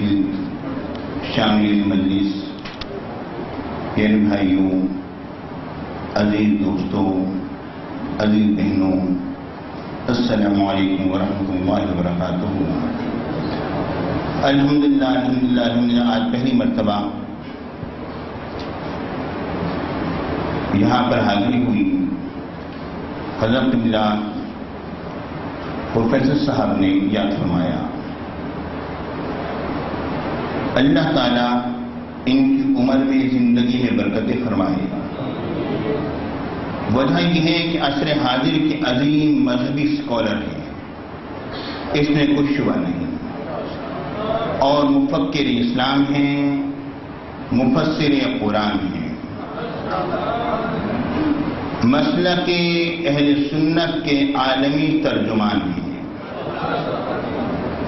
محفل شامل مجلس، پیارے بھائیوں، عزیز دوستوں، عزیز بہنوں، السلام علیکم ورحمۃ اللہ وبرکاتہ۔ الحمدللہ آج پہلی مرتبہ یہاں پر حاضری ہوئی۔ حضرت ملا پروفیسر صاحب نے یاد فرمایا، اللہ تعالیٰ ان کی عمر میں، زندگی میں برکتیں فرمائے۔ وجہ یہ ہے کہ عصر حاضر کے عظیم مذہبی اسکالر ہیں، اس میں کوئی شبہ نہیں، اور مفکر اسلام ہیں، مفسر قرآن ہیں، مسلک اہل سنت کے عالمی ترجمان ہیں،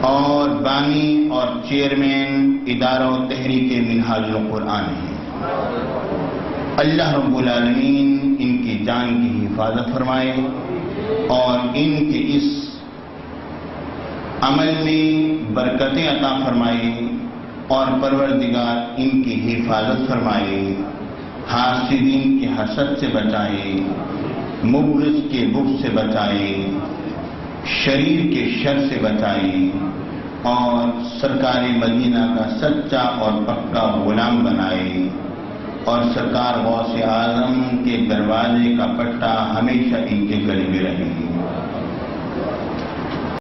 اور بانی اور چیئرمین ادارہ و تحریک منہاج القرآن ہیں۔ اللہ رب العالمین ان کی جان کی حفاظت فرمائے اور ان کے اس عمل میں برکتیں عطا فرمائے، اور پروردگار ان کی حفاظت فرمائے، حاسدین کے حسد سے بچائے، مبغض کے بغض سے بچائے، شریر کے شر سے بچائے، اور سرکار مدینہ کا سچا اور پکا غلام بنائے، اور سرکار غوث اعظم کے دروازے کا پٹا ہمیشہ ان کے گلے میں رہے۔